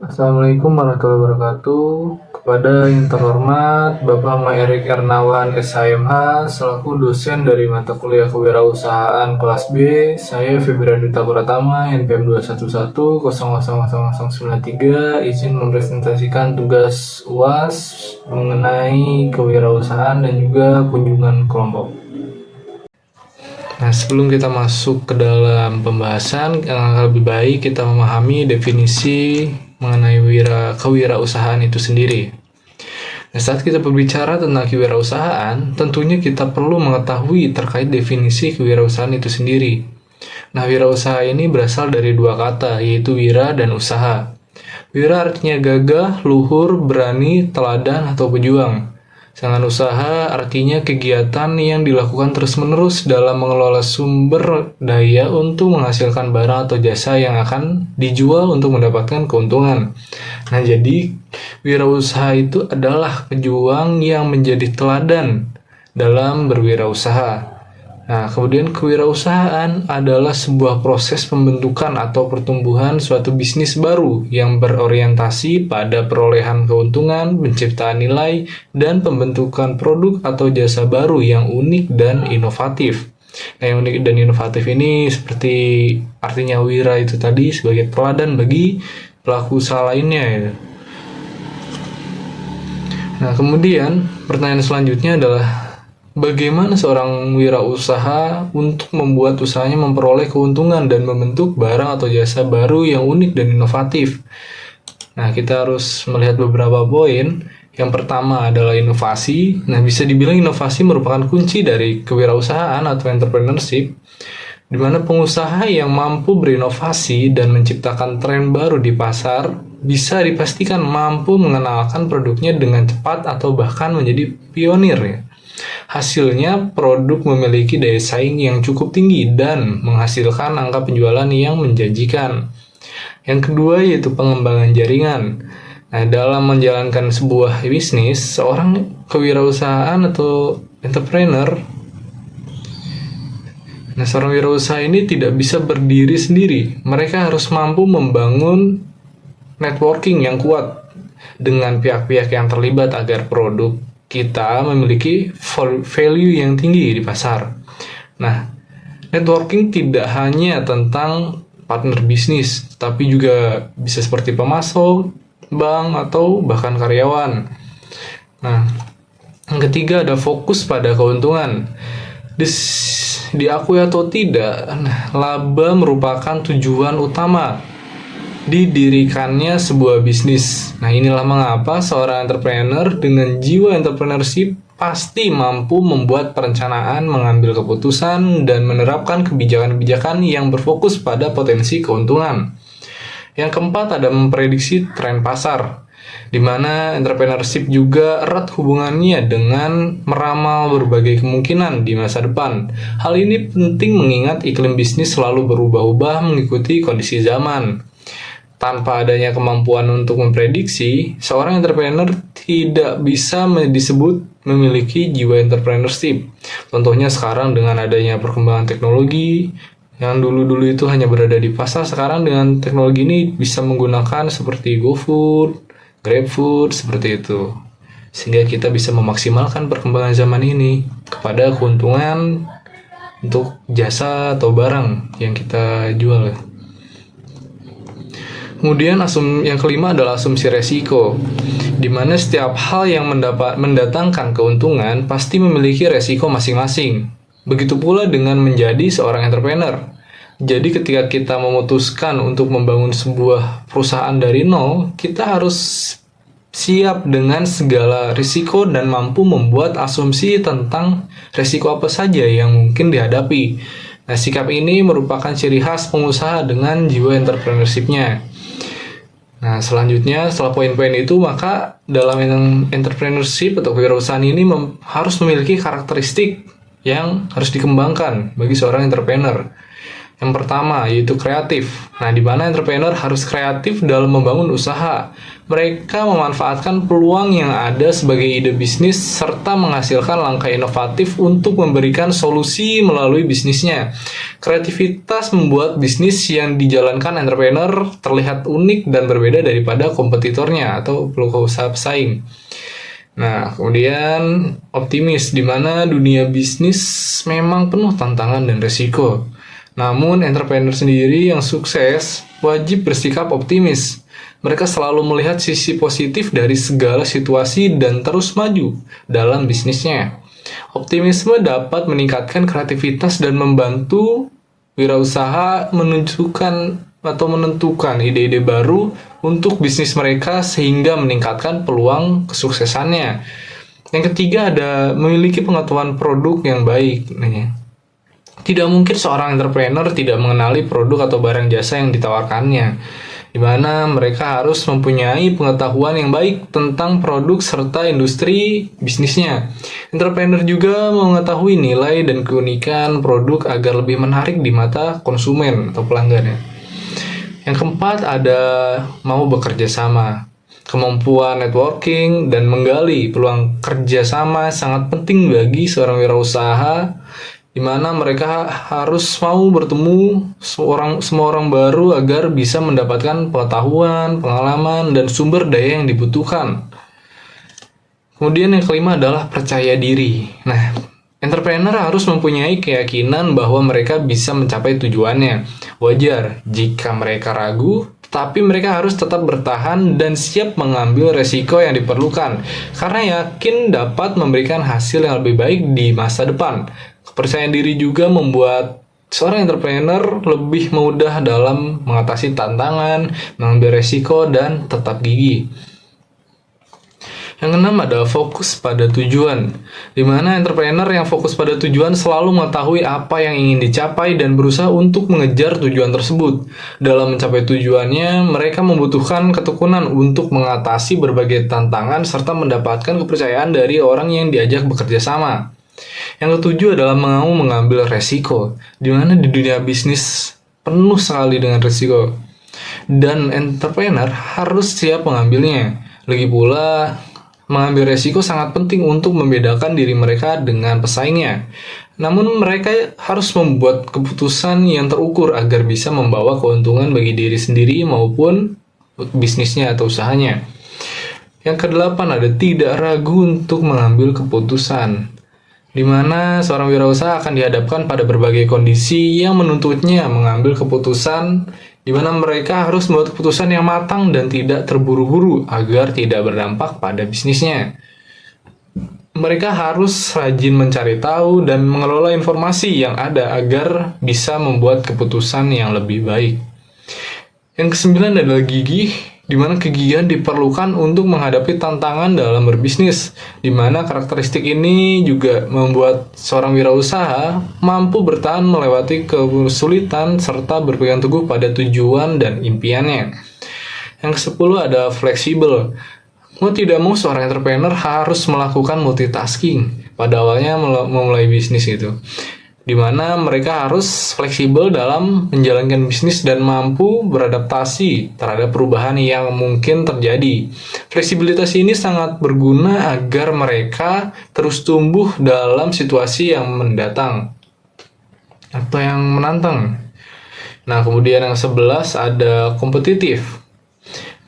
Assalamualaikum warahmatullahi wabarakatuh. Kepada yang terhormat Bapak Muhammad Erik Ernawan SHMH selaku dosen dari mata kuliah kewirausahaan kelas B, saya Febrian Duta Pratama NPM 211000093 izin mempresentasikan tugas UAS mengenai kewirausahaan dan juga kunjungan kelompok. Nah, sebelum kita masuk ke dalam pembahasan, yang lebih baik kita memahami definisi mengenai kewirausahaan itu sendiri. Nah, saat kita berbicara tentang kewirausahaan, tentunya kita perlu mengetahui terkait definisi kewirausahaan itu sendiri. Nah, wirausaha ini berasal dari dua kata, yaitu wira dan usaha. Wira artinya gagah, luhur, berani, teladan, atau pejuang. Sedangkan usaha artinya kegiatan yang dilakukan terus-menerus dalam mengelola sumber daya untuk menghasilkan barang atau jasa yang akan dijual untuk mendapatkan keuntungan. Nah, jadi wirausaha itu adalah pejuang yang menjadi teladan dalam berwirausaha. Nah, kemudian kewirausahaan adalah sebuah proses pembentukan atau pertumbuhan suatu bisnis baru yang berorientasi pada perolehan keuntungan, penciptaan nilai, dan pembentukan produk atau jasa baru yang unik dan inovatif. Nah, yang unik dan inovatif ini seperti artinya wira itu tadi sebagai teladan bagi pelaku usaha lainnya ya. Nah, kemudian pertanyaan selanjutnya adalah bagaimana seorang wirausaha untuk membuat usahanya memperoleh keuntungan dan membentuk barang atau jasa baru yang unik dan inovatif? Nah, kita harus melihat beberapa poin. Yang pertama adalah inovasi. Nah, bisa dibilang inovasi merupakan kunci dari kewirausahaan atau entrepreneurship, di mana pengusaha yang mampu berinovasi dan menciptakan tren baru di pasar bisa dipastikan mampu mengenalkan produknya dengan cepat atau bahkan menjadi pionir ya. Hasilnya, produk memiliki daya saing yang cukup tinggi dan menghasilkan angka penjualan yang menjanjikan. Yang kedua yaitu pengembangan jaringan. Nah, dalam menjalankan sebuah bisnis, seorang kewirausahaan atau entrepreneur, seorang wirausaha ini tidak bisa berdiri sendiri. Mereka harus mampu membangun networking yang kuat dengan pihak-pihak yang terlibat agar produk kita memiliki value yang tinggi di pasar. Nah, networking tidak hanya tentang partner bisnis, tapi juga bisa seperti pemasok, bank, atau bahkan karyawan. Nah, yang ketiga ada fokus pada keuntungan. Diakui atau tidak, laba merupakan tujuan utama didirikannya sebuah bisnis. Nah, inilah mengapa seorang entrepreneur dengan jiwa entrepreneurship pasti mampu membuat perencanaan, mengambil keputusan, dan menerapkan kebijakan-kebijakan yang berfokus pada potensi keuntungan. Yang keempat ada memprediksi tren pasar, di mana entrepreneurship juga erat hubungannya dengan meramal berbagai kemungkinan di masa depan. Hal ini penting mengingat iklim bisnis selalu berubah-ubah mengikuti kondisi zaman. Tanpa adanya kemampuan untuk memprediksi, seorang entrepreneur tidak bisa disebut memiliki jiwa entrepreneurship. Contohnya sekarang dengan adanya perkembangan teknologi, yang dulu-dulu itu hanya berada di pasar, sekarang dengan teknologi ini bisa menggunakan seperti GoFood, GrabFood, seperti itu. Sehingga kita bisa memaksimalkan perkembangan zaman ini kepada keuntungan untuk jasa atau barang yang kita jual. Kemudian yang kelima adalah asumsi resiko, di mana setiap hal yang mendatangkan keuntungan pasti memiliki resiko masing-masing. Begitu pula dengan menjadi seorang entrepreneur. Jadi ketika kita memutuskan untuk membangun sebuah perusahaan dari nol, kita harus siap dengan segala risiko dan mampu membuat asumsi tentang risiko apa saja yang mungkin dihadapi. Nah, sikap ini merupakan ciri khas pengusaha dengan jiwa entrepreneurship-nya. Nah, selanjutnya setelah poin-poin itu, maka dalam entrepreneurship atau kewirausahaan ini harus memiliki karakteristik yang harus dikembangkan bagi seorang entrepreneur. Yang pertama yaitu kreatif. Nah, di mana entrepreneur harus kreatif dalam membangun usaha. Mereka memanfaatkan peluang yang ada sebagai ide bisnis serta menghasilkan langkah inovatif untuk memberikan solusi melalui bisnisnya. Kreativitas membuat bisnis yang dijalankan entrepreneur terlihat unik dan berbeda daripada kompetitornya atau usaha pesaing. Nah, kemudian optimis, di mana dunia bisnis memang penuh tantangan dan resiko. Namun, entrepreneur sendiri yang sukses wajib bersikap optimis. Mereka selalu melihat sisi positif dari segala situasi dan terus maju dalam bisnisnya. Optimisme dapat meningkatkan kreativitas dan membantu wirausaha menentukan ide-ide baru untuk bisnis mereka sehingga meningkatkan peluang kesuksesannya. Yang ketiga ada memiliki pengetahuan produk yang baik. Tidak mungkin seorang entrepreneur tidak mengenali produk atau barang jasa yang ditawarkannya, di mana mereka harus mempunyai pengetahuan yang baik tentang produk serta industri bisnisnya. Entrepreneur juga mengetahui nilai dan keunikan produk agar lebih menarik di mata konsumen atau pelanggan. Yang keempat ada mau bekerja sama. Kemampuan networking dan menggali peluang kerjasama sangat penting bagi seorang wirausaha, di mana mereka harus mau bertemu semua orang baru agar bisa mendapatkan pengetahuan, pengalaman, dan sumber daya yang dibutuhkan. Kemudian yang kelima adalah percaya diri. Nah, entrepreneur harus mempunyai keyakinan bahwa mereka bisa mencapai tujuannya. Wajar jika mereka ragu, tapi mereka harus tetap bertahan dan siap mengambil resiko yang diperlukan, karena yakin dapat memberikan hasil yang lebih baik di masa depan. Kepercayaan diri juga membuat seorang entrepreneur lebih mudah dalam mengatasi tantangan, mengambil resiko, dan tetap gigih. Yang keenam adalah fokus pada tujuan, di mana entrepreneur yang fokus pada tujuan selalu mengetahui apa yang ingin dicapai dan berusaha untuk mengejar tujuan tersebut. Dalam mencapai tujuannya, mereka membutuhkan ketekunan untuk mengatasi berbagai tantangan serta mendapatkan kepercayaan dari orang yang diajak bekerja sama. Yang ketujuh adalah mau mengambil resiko, di mana di dunia bisnis penuh sekali dengan resiko, dan entrepreneur harus siap mengambilnya. Lagi pula, mengambil resiko sangat penting untuk membedakan diri mereka dengan pesaingnya. Namun mereka harus membuat keputusan yang terukur agar bisa membawa keuntungan bagi diri sendiri maupun bisnisnya atau usahanya. Yang kedelapan ada tidak ragu untuk mengambil keputusan, di mana seorang wirausaha akan dihadapkan pada berbagai kondisi yang menuntutnya mengambil keputusan, di mana mereka harus membuat keputusan yang matang dan tidak terburu-buru agar tidak berdampak pada bisnisnya. Mereka harus rajin mencari tahu dan mengelola informasi yang ada agar bisa membuat keputusan yang lebih baik. Yang kesembilan adalah gigih, di mana kegigihan diperlukan untuk menghadapi tantangan dalam berbisnis, di mana karakteristik ini juga membuat seorang wirausaha mampu bertahan melewati kesulitan serta berpegang teguh pada tujuan dan impiannya. Yang ke-10 ada fleksibel. Mau tidak mau seorang entrepreneur harus melakukan multitasking pada awalnya memulai bisnis itu, di mana mereka harus fleksibel dalam menjalankan bisnis dan mampu beradaptasi terhadap perubahan yang mungkin terjadi. Fleksibilitas ini sangat berguna agar mereka terus tumbuh dalam situasi yang mendatang atau yang menantang. Nah, kemudian yang 11 ada kompetitif.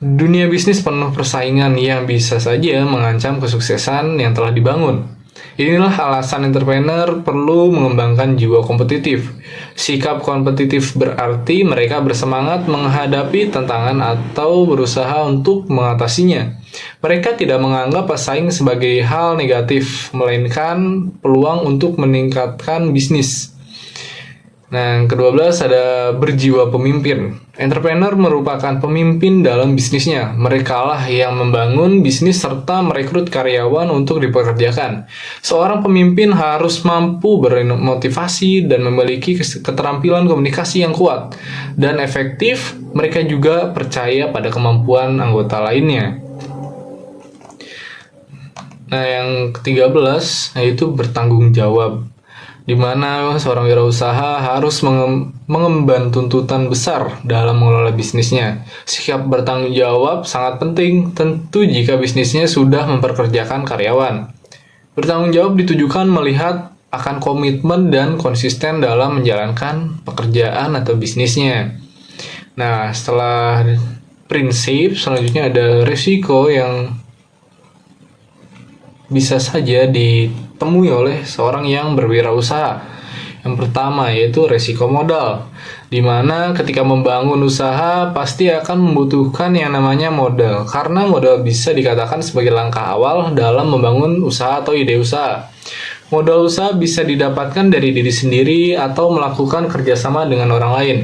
Dunia bisnis penuh persaingan yang bisa saja mengancam kesuksesan yang telah dibangun. Inilah alasan entrepreneur perlu mengembangkan jiwa kompetitif. Sikap kompetitif berarti mereka bersemangat menghadapi tantangan atau berusaha untuk mengatasinya. Mereka tidak menganggap pesaing sebagai hal negatif, melainkan peluang untuk meningkatkan bisnis. Nah, yang ke-12 ada berjiwa pemimpin. Entrepreneur merupakan pemimpin dalam bisnisnya. Merekalah yang membangun bisnis serta merekrut karyawan untuk dipekerjakan. Seorang pemimpin harus mampu bermotivasi dan memiliki keterampilan komunikasi yang kuat dan efektif. Mereka juga percaya pada kemampuan anggota lainnya. Nah, yang ke-13 yaitu bertanggung jawab. di mana seorang wirausaha harus mengemban tuntutan besar dalam mengelola bisnisnya. Sikap bertanggung jawab sangat penting, tentu jika bisnisnya sudah memperkerjakan karyawan. Bertanggung jawab ditujukan melihat akan komitmen dan konsisten dalam menjalankan pekerjaan atau bisnisnya. Nah, setelah prinsip, selanjutnya ada risiko yang bisa saja ditemui oleh seorang yang berwirausaha. Yang pertama yaitu resiko modal, di mana ketika membangun usaha pasti akan membutuhkan yang namanya modal, karena modal bisa dikatakan sebagai langkah awal dalam membangun usaha atau ide usaha. Modal usaha bisa didapatkan dari diri sendiri atau melakukan kerjasama dengan orang lain.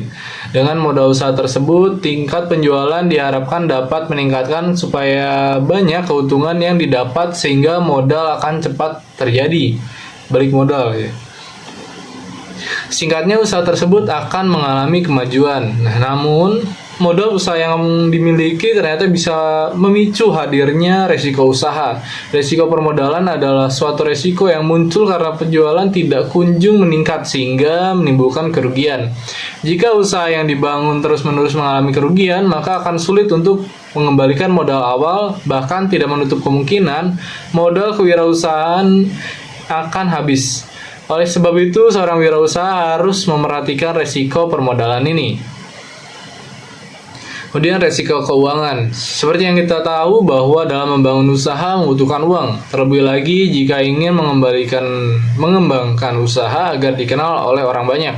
Dengan modal usaha tersebut, tingkat penjualan diharapkan dapat meningkatkan supaya banyak keuntungan yang didapat sehingga modal akan cepat terjadi. Balik modal ya. Singkatnya, usaha tersebut akan mengalami kemajuan. Namun modal usaha yang dimiliki ternyata bisa memicu hadirnya resiko usaha. Resiko permodalan adalah suatu resiko yang muncul karena penjualan tidak kunjung meningkat sehingga menimbulkan kerugian. Jika usaha yang dibangun terus-menerus mengalami kerugian, maka akan sulit untuk mengembalikan modal awal, bahkan tidak menutup kemungkinan modal kewirausahaan akan habis. Oleh sebab itu, seorang wirausaha harus memerhatikan resiko permodalan ini. Kemudian resiko keuangan. Seperti yang kita tahu bahwa dalam membangun usaha membutuhkan uang. Terlebih lagi jika ingin mengembangkan usaha agar dikenal oleh orang banyak.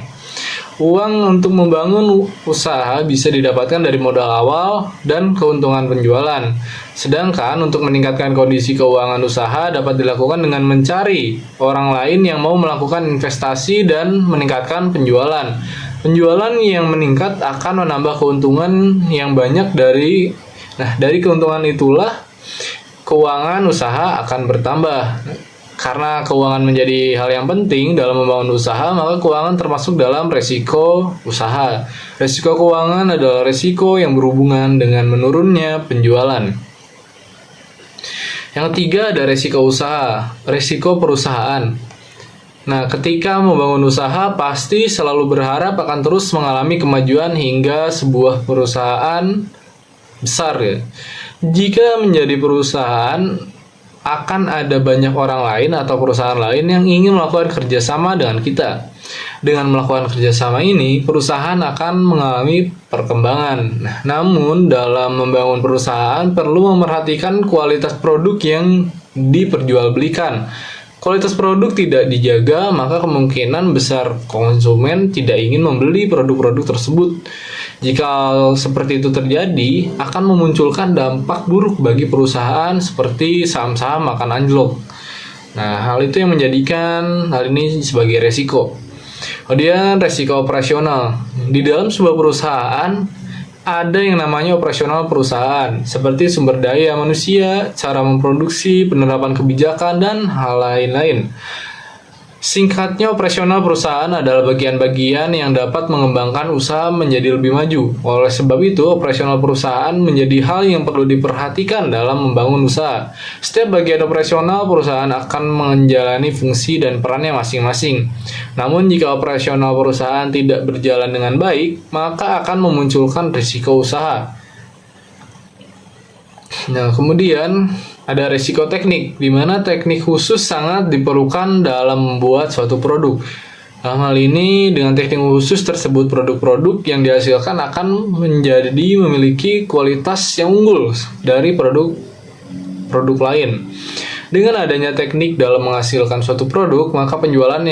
Uang untuk membangun usaha bisa didapatkan dari modal awal dan keuntungan penjualan. Sedangkan untuk meningkatkan kondisi keuangan usaha dapat dilakukan dengan mencari orang lain yang mau melakukan investasi dan meningkatkan penjualan. Penjualan yang meningkat akan menambah keuntungan yang banyak dari keuntungan itulah keuangan usaha akan bertambah. Karena keuangan menjadi hal yang penting dalam membangun usaha, maka keuangan termasuk dalam resiko usaha. Resiko keuangan adalah resiko yang berhubungan dengan menurunnya penjualan. Yang ketiga ada resiko usaha, resiko perusahaan. Nah, ketika membangun usaha pasti selalu berharap akan terus mengalami kemajuan hingga sebuah perusahaan besar ya. Jika menjadi perusahaan, akan ada banyak orang lain atau perusahaan lain yang ingin melakukan kerjasama dengan kita. Dengan melakukan kerjasama ini, perusahaan akan mengalami perkembangan. Namun, dalam membangun perusahaan perlu memerhatikan kualitas produk yang diperjualbelikan. Kualitas produk tidak dijaga, maka kemungkinan besar konsumen tidak ingin membeli produk-produk tersebut. Jika seperti itu terjadi, akan memunculkan dampak buruk bagi perusahaan seperti saham-saham akan anjlok. Nah, hal itu yang menjadikan hal ini sebagai resiko. Kemudian resiko operasional. Di dalam sebuah perusahaan, ada yang namanya operasional perusahaan, seperti sumber daya manusia, cara memproduksi, penerapan kebijakan, dan hal lain-lain. Singkatnya, operasional perusahaan adalah bagian-bagian yang dapat mengembangkan usaha menjadi lebih maju. Oleh sebab itu, operasional perusahaan menjadi hal yang perlu diperhatikan dalam membangun usaha. Setiap bagian operasional perusahaan akan menjalani fungsi dan perannya masing-masing. Namun, jika operasional perusahaan tidak berjalan dengan baik, maka akan memunculkan risiko usaha. Nah, kemudian ada risiko teknik, di mana teknik khusus sangat diperlukan dalam membuat suatu produk. Dalam hal ini, dengan teknik khusus tersebut, produk-produk yang dihasilkan akan memiliki kualitas yang unggul dari produk lain. Dengan adanya teknik dalam menghasilkan suatu produk, maka penjualan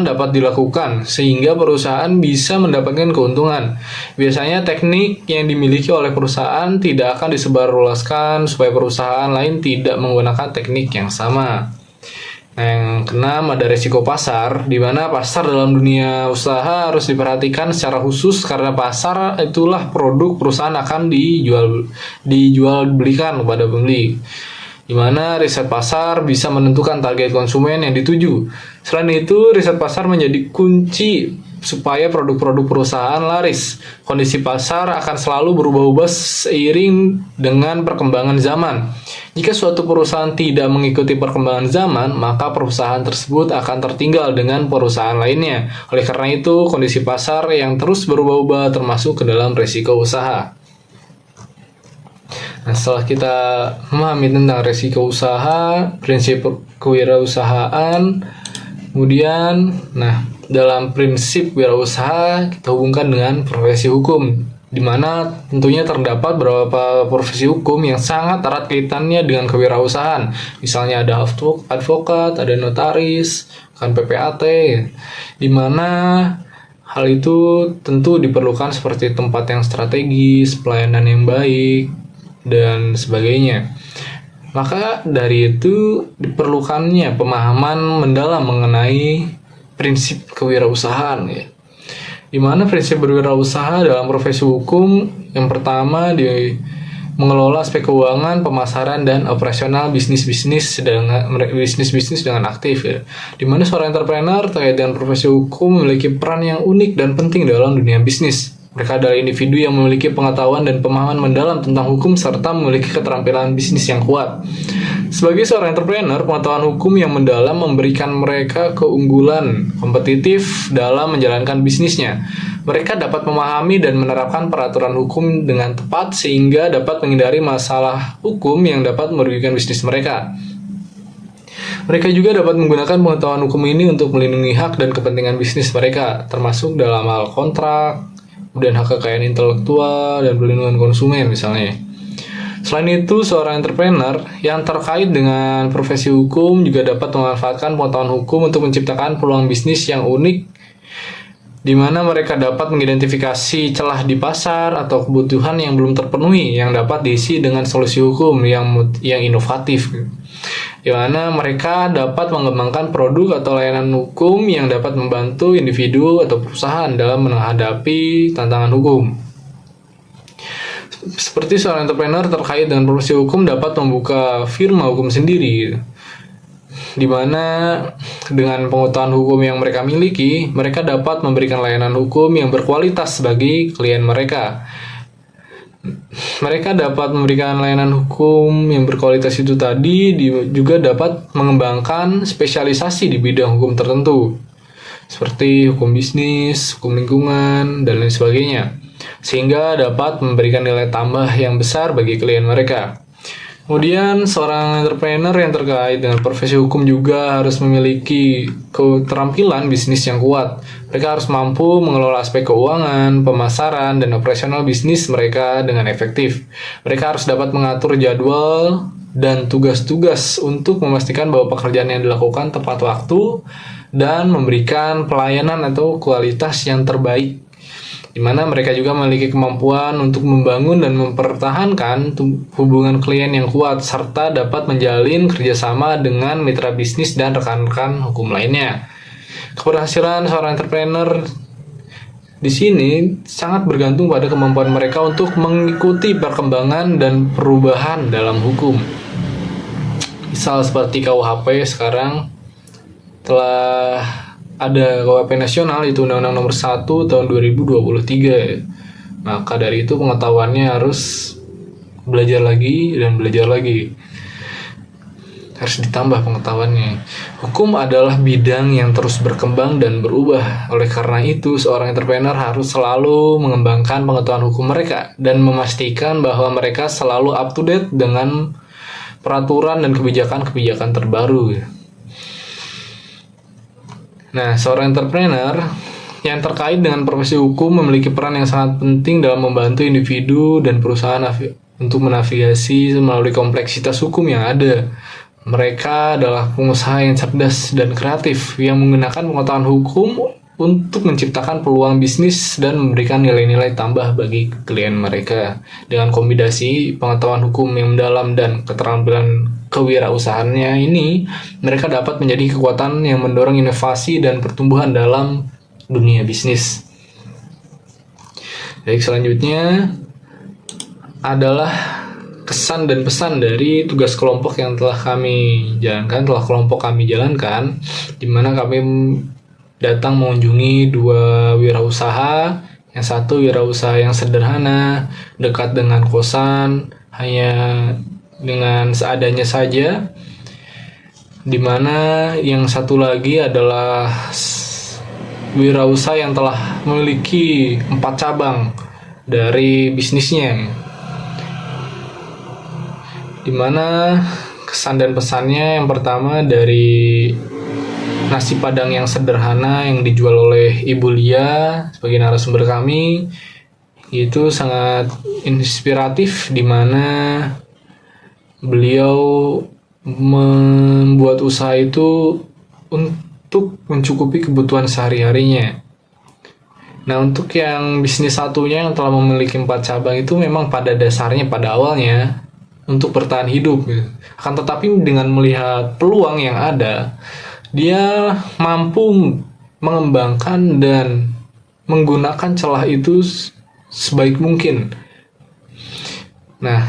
dapat dilakukan sehingga perusahaan bisa mendapatkan keuntungan. Biasanya teknik yang dimiliki oleh perusahaan tidak akan disebarluaskan supaya perusahaan lain tidak menggunakan teknik yang sama. Nah, yang keenam ada risiko pasar, di mana pasar dalam dunia usaha harus diperhatikan secara khusus karena pasar itulah produk perusahaan akan dijual belikan kepada pembeli. Di mana riset pasar bisa menentukan target konsumen yang dituju. Selain itu, riset pasar menjadi kunci supaya produk-produk perusahaan laris. Kondisi pasar akan selalu berubah-ubah seiring dengan perkembangan zaman. Jika suatu perusahaan tidak mengikuti perkembangan zaman, maka perusahaan tersebut akan tertinggal dengan perusahaan lainnya. Oleh karena itu, kondisi pasar yang terus berubah-ubah termasuk ke dalam risiko usaha. Nah, setelah kita memahami tentang risiko usaha, prinsip kewirausahaan, kemudian, dalam prinsip wirausaha kita hubungkan dengan profesi hukum, di mana tentunya terdapat beberapa profesi hukum yang sangat erat kaitannya dengan kewirausahaan. Misalnya ada advokat, ada notaris, kan PPAT, di mana hal itu tentu diperlukan seperti tempat yang strategis, pelayanan yang baik, dan sebagainya. Maka dari itu diperlukannya pemahaman mendalam mengenai prinsip kewirausahaan, ya. Di mana prinsip berwirausaha dalam profesi hukum yang pertama mengelola aspek keuangan, pemasaran, dan operasional bisnis-bisnis dengan aktif, ya. Di mana seorang entrepreneur terkait dengan profesi hukum memiliki peran yang unik dan penting dalam dunia bisnis. Mereka adalah individu yang memiliki pengetahuan dan pemahaman mendalam tentang hukum serta memiliki keterampilan bisnis yang kuat. Sebagai seorang entrepreneur, pengetahuan hukum yang mendalam memberikan mereka keunggulan kompetitif dalam menjalankan bisnisnya. Mereka dapat memahami dan menerapkan peraturan hukum dengan tepat sehingga dapat menghindari masalah hukum yang dapat merugikan bisnis mereka. Mereka juga dapat menggunakan pengetahuan hukum ini untuk melindungi hak dan kepentingan bisnis mereka, termasuk dalam hal kontrak, kemudian hak kekayaan intelektual, dan perlindungan konsumen misalnya. Selain itu, seorang entrepreneur yang terkait dengan profesi hukum juga dapat memanfaatkan pengetahuan hukum untuk menciptakan peluang bisnis yang unik, di mana mereka dapat mengidentifikasi celah di pasar atau kebutuhan yang belum terpenuhi yang dapat diisi dengan solusi hukum yang inovatif, di mana mereka dapat mengembangkan produk atau layanan hukum yang dapat membantu individu atau perusahaan dalam menghadapi tantangan hukum. Seperti seorang entrepreneur terkait dengan profesi hukum dapat membuka firma hukum sendiri, di mana dengan pengetahuan hukum yang mereka miliki, mereka dapat memberikan layanan hukum yang berkualitas bagi klien mereka. Mereka dapat memberikan layanan hukum yang berkualitas itu tadi juga dapat mengembangkan spesialisasi di bidang hukum tertentu, seperti hukum bisnis, hukum lingkungan, dan lain sebagainya, sehingga dapat memberikan nilai tambah yang besar bagi klien mereka. Kemudian, seorang entrepreneur yang terkait dengan profesi hukum juga harus memiliki keterampilan bisnis yang kuat. Mereka harus mampu mengelola aspek keuangan, pemasaran, dan operasional bisnis mereka dengan efektif. Mereka harus dapat mengatur jadwal dan tugas-tugas untuk memastikan bahwa pekerjaan yang dilakukan tepat waktu dan memberikan pelayanan atau kualitas yang terbaik, di mana mereka juga memiliki kemampuan untuk membangun dan mempertahankan hubungan klien yang kuat, serta dapat menjalin kerjasama dengan mitra bisnis dan rekan-rekan hukum lainnya. Keberhasilan seorang entrepreneur di sini sangat bergantung pada kemampuan mereka untuk mengikuti perkembangan dan perubahan dalam hukum. Misal seperti KUHP sekarang telah ada KUHP nasional, itu Undang-Undang Nomor 1 tahun 2023. Maka dari itu pengetahuannya harus belajar lagi dan belajar lagi. Harus ditambah pengetahuannya. Hukum adalah bidang yang terus berkembang dan berubah. Oleh karena itu, seorang entrepreneur harus selalu mengembangkan pengetahuan hukum mereka dan memastikan bahwa mereka selalu up to date dengan peraturan dan kebijakan-kebijakan terbaru. Nah, seorang entrepreneur yang terkait dengan profesi hukum memiliki peran yang sangat penting dalam membantu individu dan perusahaan untuk menavigasi melalui kompleksitas hukum yang ada. Mereka adalah pengusaha yang cerdas dan kreatif yang menggunakan pengetahuan hukum untuk menciptakan peluang bisnis dan memberikan nilai-nilai tambah bagi klien mereka. Dengan kombinasi pengetahuan hukum yang mendalam dan keterampilan kewirausahaannya ini, mereka dapat menjadi kekuatan yang mendorong inovasi dan pertumbuhan dalam dunia bisnis. Baik, selanjutnya adalah kesan dan pesan dari tugas kelompok yang telah kelompok kami jalankan, di mana kami datang mengunjungi dua wirausaha. Yang satu wirausaha yang sederhana, dekat dengan kosan, hanya dengan seadanya saja. Di mana yang satu lagi adalah wirausaha yang telah memiliki 4 cabang dari bisnisnya. Di mana kesan dan pesannya yang pertama dari nasi padang yang sederhana yang dijual oleh Ibu Lia sebagai narasumber kami itu sangat inspiratif, di mana beliau membuat usaha itu untuk mencukupi kebutuhan sehari-harinya. Nah, untuk yang bisnis satunya yang telah memiliki 4 cabang itu memang pada dasarnya, pada awalnya untuk bertahan hidup gitu. Akan tetapi dengan melihat peluang yang ada, dia mampu mengembangkan dan menggunakan celah itu sebaik mungkin. Nah,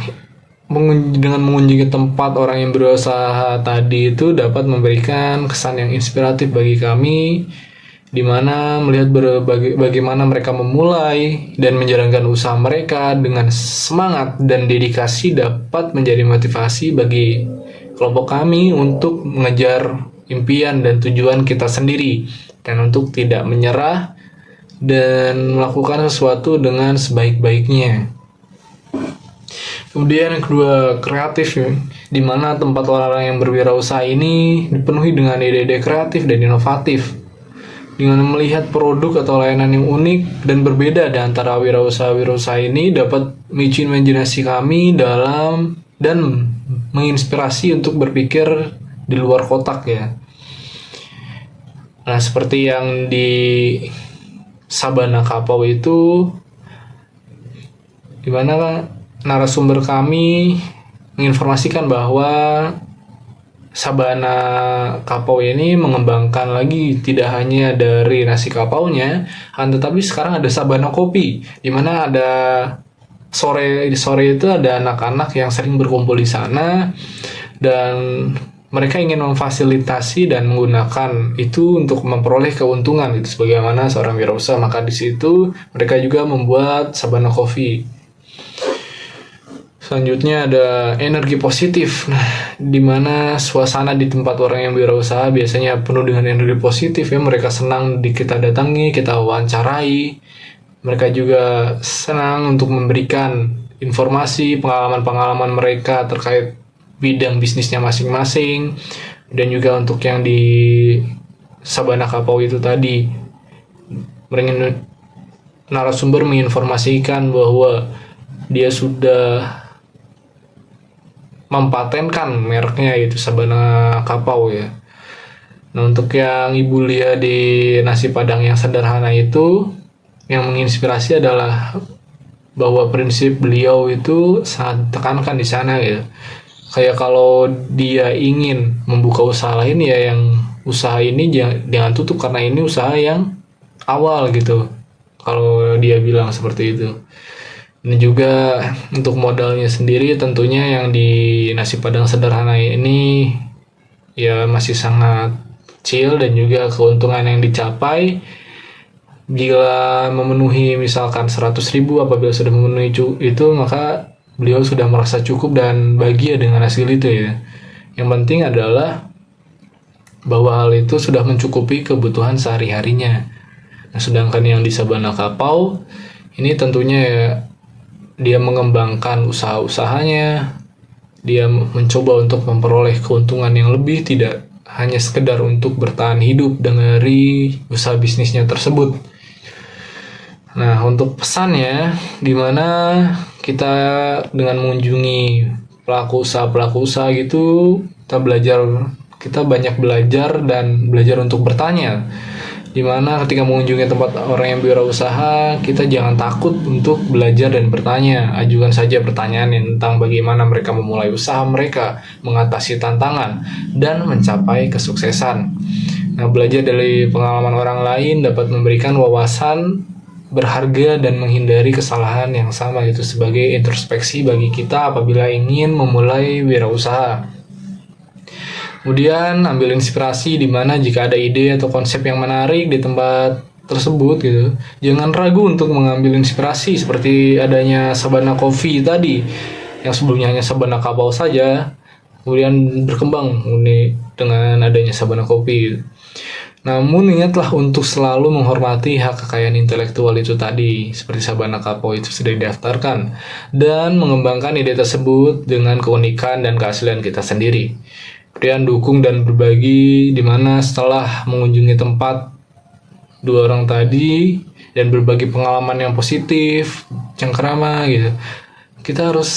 dengan mengunjungi tempat orang yang berusaha tadi itu dapat memberikan kesan yang inspiratif bagi kami, di mana melihat bagaimana mereka memulai dan menjalankan usaha mereka dengan semangat dan dedikasi dapat menjadi motivasi bagi kelompok kami untuk mengejar impian dan tujuan kita sendiri, dan untuk tidak menyerah dan melakukan sesuatu dengan sebaik-baiknya. Kemudian yang kedua, kreatif, di mana tempat orang-orang yang berwirausaha ini dipenuhi dengan ide-ide kreatif dan inovatif, dengan melihat produk atau layanan yang unik dan berbeda di antara wirausaha-wirausaha ini dapat memicu imajinasi kami dalam dan menginspirasi untuk berpikir di luar kotak ya. Nah, seperti yang di Sabana Kapau itu, di mana narasumber kami menginformasikan bahwa Sabana Kapau ini mengembangkan lagi tidak hanya dari nasi kapaunya, tetapi sekarang ada Sabana Kopi, di mana ada sore itu ada anak-anak yang sering berkumpul di sana, dan mereka ingin memfasilitasi dan menggunakan itu untuk memperoleh keuntungan itu sebagaimana seorang wirausaha. Maka di situ mereka juga membuat Sabana Coffee. Selanjutnya ada energi positif. Nah, di mana suasana di tempat orang yang berwirausaha biasanya penuh dengan energi positif ya. Mereka senang kita datangi, kita wawancarai. Mereka juga senang untuk memberikan informasi, pengalaman-pengalaman mereka terkait bidang bisnisnya masing-masing. Dan juga untuk yang di Sabana Kapau itu tadi, narasumber menginformasikan bahwa dia sudah mempatenkan mereknya itu Sabana Kapau ya. Nah, untuk yang Ibu Lia di nasi padang yang sederhana itu, yang menginspirasi adalah bahwa prinsip beliau itu sangat ditekankan di sana ya. Kayak kalau dia ingin membuka usaha lain ya, yang usaha ini jangan tutup karena ini usaha yang awal gitu. Kalau dia bilang seperti itu. Ini juga untuk modalnya sendiri tentunya yang di nasi padang sederhana ini ya masih sangat kecil, dan juga keuntungan yang dicapai bila memenuhi misalkan 100.000, apabila sudah memenuhi itu maka beliau sudah merasa cukup dan bahagia dengan hasil itu ya. Yang penting adalah bahwa hal itu sudah mencukupi kebutuhan sehari-harinya. Nah, sedangkan yang di Sabana Kapau ini tentunya ya, dia mengembangkan usaha-usahanya, dia mencoba untuk memperoleh keuntungan yang lebih, tidak hanya sekedar untuk bertahan hidup dari usaha bisnisnya tersebut. Nah, untuk pesannya, di mana kita dengan mengunjungi pelaku usaha gitu, kita banyak belajar dan belajar untuk bertanya. Dimana ketika mengunjungi tempat orang yang berwirausaha, kita jangan takut untuk belajar dan bertanya. Ajukan saja pertanyaan tentang bagaimana mereka memulai usaha mereka, mengatasi tantangan, dan mencapai kesuksesan. Nah, belajar dari pengalaman orang lain dapat memberikan wawasan berharga dan menghindari kesalahan yang sama, itu sebagai introspeksi bagi kita apabila ingin memulai wirausaha. Kemudian ambil inspirasi di mana jika ada ide atau konsep yang menarik di tempat tersebut gitu. Jangan ragu untuk mengambil inspirasi seperti adanya Sabana Coffee tadi yang sebelumnya hanya Sabana Kapau saja, kemudian berkembang ini dengan adanya Sabana Coffee. Namun ingatlah untuk selalu menghormati hak kekayaan intelektual itu tadi, seperti Sabana Kapau itu sudah didaftarkan, dan mengembangkan ide tersebut dengan keunikan dan keaslian kita sendiri. Kemudian dukung dan berbagi, di mana setelah mengunjungi tempat dua orang tadi dan berbagi pengalaman yang positif, cengkerama gitu. Kita harus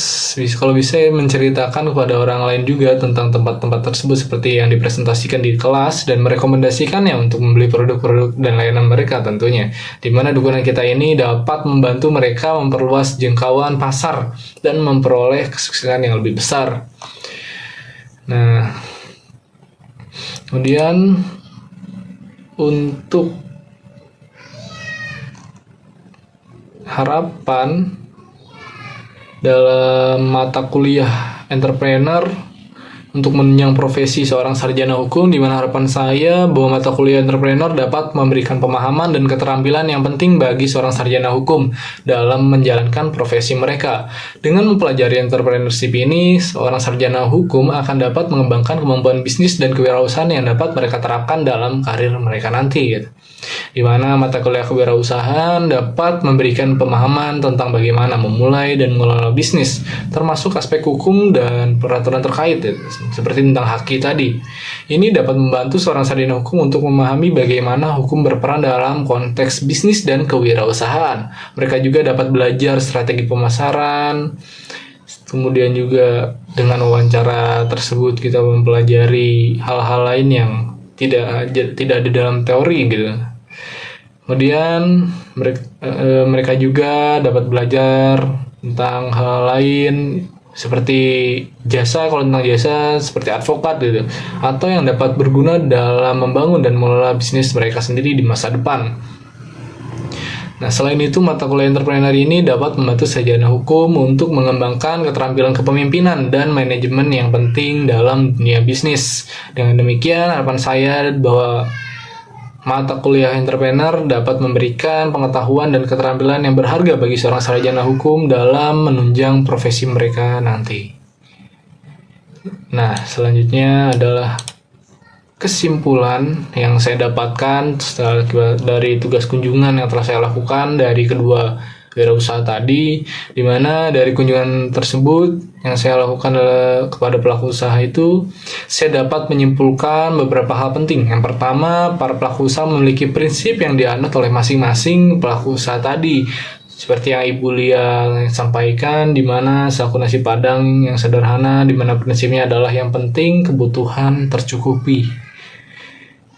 kalau bisa menceritakan kepada orang lain juga tentang tempat-tempat tersebut seperti yang dipresentasikan di kelas dan merekomendasikannya untuk membeli produk-produk dan layanan mereka tentunya. Di mana dukungan kita ini dapat membantu mereka memperluas jangkauan pasar dan memperoleh kesuksesan yang lebih besar. Nah, kemudian untuk harapan dalam mata kuliah entrepreneur untuk menunjang profesi seorang sarjana hukum, di mana harapan saya bahwa mata kuliah entrepreneur dapat memberikan pemahaman dan keterampilan yang penting bagi seorang sarjana hukum dalam menjalankan profesi mereka. Dengan mempelajari entrepreneurship ini, seorang sarjana hukum akan dapat mengembangkan kemampuan bisnis dan kewirausahaan yang dapat mereka terapkan dalam karir mereka nanti gitu. Di mana mata kuliah kewirausahaan dapat memberikan pemahaman tentang bagaimana memulai dan mengelola bisnis, termasuk aspek hukum dan peraturan terkait, seperti tentang haki tadi. Ini dapat membantu seorang sarjana hukum untuk memahami bagaimana hukum berperan dalam konteks bisnis dan kewirausahaan. Mereka juga dapat belajar strategi pemasaran. Kemudian juga dengan wawancara tersebut kita mempelajari hal-hal lain yang tidak ada dalam teori gitu. Kemudian mereka juga dapat belajar tentang hal lain seperti jasa, kalau tentang jasa seperti advokat gitu, atau yang dapat berguna dalam membangun dan mengelola bisnis mereka sendiri di masa depan. Nah, selain itu mata kuliah entrepreneur ini dapat membantu sarjana hukum untuk mengembangkan keterampilan kepemimpinan dan manajemen yang penting dalam dunia bisnis. Dengan demikian, harapan saya bahwa mata kuliah entrepreneur dapat memberikan pengetahuan dan keterampilan yang berharga bagi seorang sarjana hukum dalam menunjang profesi mereka nanti. Nah, selanjutnya adalah kesimpulan yang saya dapatkan dari tugas kunjungan yang telah saya lakukan dari kedua wirausaha tadi, di mana dari kunjungan tersebut yang saya lakukan kepada pelaku usaha itu, saya dapat menyimpulkan beberapa hal penting. Yang pertama, para pelaku usaha memiliki prinsip yang dianut oleh masing-masing pelaku usaha tadi, seperti yang Ibu Lia sampaikan, di mana saku nasi padang yang sederhana, di mana prinsipnya adalah yang penting kebutuhan tercukupi.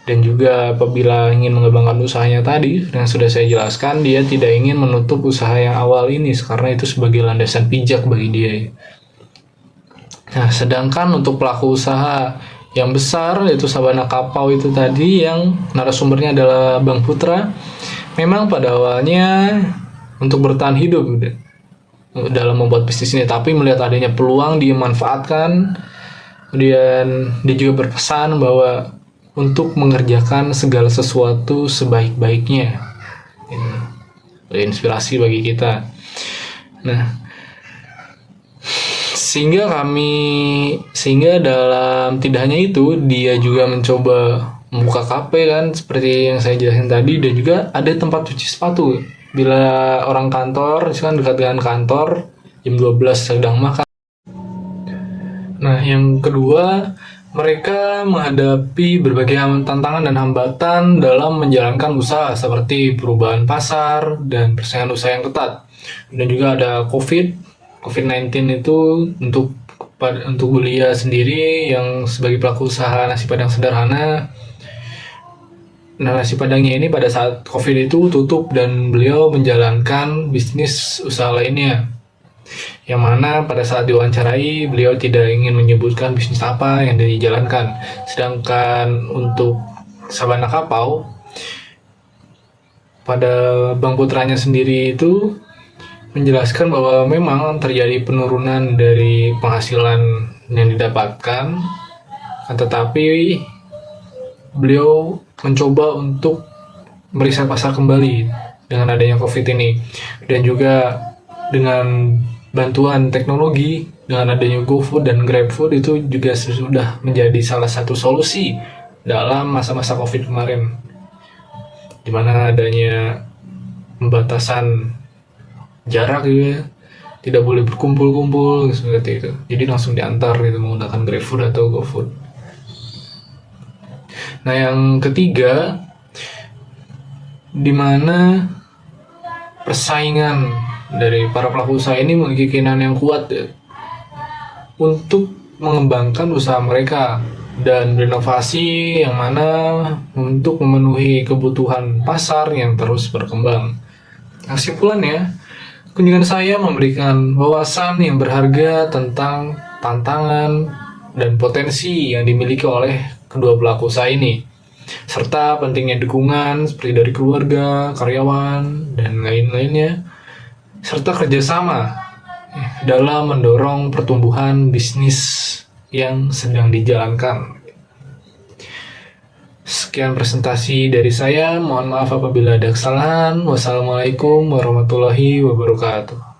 Dan juga apabila ingin mengembangkan usahanya tadi, yang sudah saya jelaskan, dia tidak ingin menutup usaha yang awal ini, karena itu sebagai landasan pijak bagi dia. Nah, sedangkan untuk pelaku usaha yang besar, yaitu Sabana Kapau itu tadi, yang narasumbernya adalah Bang Putra, memang pada awalnya untuk bertahan hidup dalam membuat bisnis ini, tapi melihat adanya peluang dia manfaatkan. Kemudian dia juga berpesan bahwa untuk mengerjakan segala sesuatu sebaik-baiknya. Ini inspirasi bagi kita. Nah, sehingga dalam tidak hanya itu, dia juga mencoba membuka kafe kan, seperti yang saya jelasin tadi, dan juga ada tempat cuci sepatu. Bila orang kantor, misalkan dekat dengan kantor, jam 12 sedang makan. Nah, yang kedua, mereka menghadapi berbagai tantangan dan hambatan dalam menjalankan usaha seperti perubahan pasar dan persaingan usaha yang ketat. Dan juga ada COVID-19 itu untuk Bulia sendiri yang sebagai pelaku usaha nasi padang sederhana. Nah, nasi padangnya ini pada saat COVID itu tutup dan beliau menjalankan bisnis usaha lainnya. Yang mana pada saat diwawancarai beliau tidak ingin menyebutkan bisnis apa yang dijalankan. Sedangkan untuk Sabana Kapau, pada Bang Putranya sendiri itu menjelaskan bahwa memang terjadi penurunan dari penghasilan yang didapatkan Tetapi beliau mencoba untuk meriset pasar kembali dengan adanya COVID ini, dan juga dengan bantuan teknologi, dengan adanya GoFood dan GrabFood itu juga sudah menjadi salah satu solusi dalam masa-masa COVID kemarin, di mana adanya pembatasan jarak gitu ya, tidak boleh berkumpul-kumpul seperti itu, jadi langsung diantar gitu menggunakan GrabFood atau GoFood. Nah, yang ketiga, di mana persaingan dari para pelaku usaha ini memiliki keinginan yang kuat ya, untuk mengembangkan usaha mereka dan berinovasi yang mana untuk memenuhi kebutuhan pasar yang terus berkembang. Kesimpulannya, kunjungan saya memberikan wawasan yang berharga tentang tantangan dan potensi yang dimiliki oleh kedua pelaku usaha ini, serta pentingnya dukungan seperti dari keluarga, karyawan, dan lain-lainnya, serta kerjasama dalam mendorong pertumbuhan bisnis yang sedang dijalankan. Sekian presentasi dari saya, mohon maaf apabila ada kesalahan. Wassalamualaikum warahmatullahi wabarakatuh.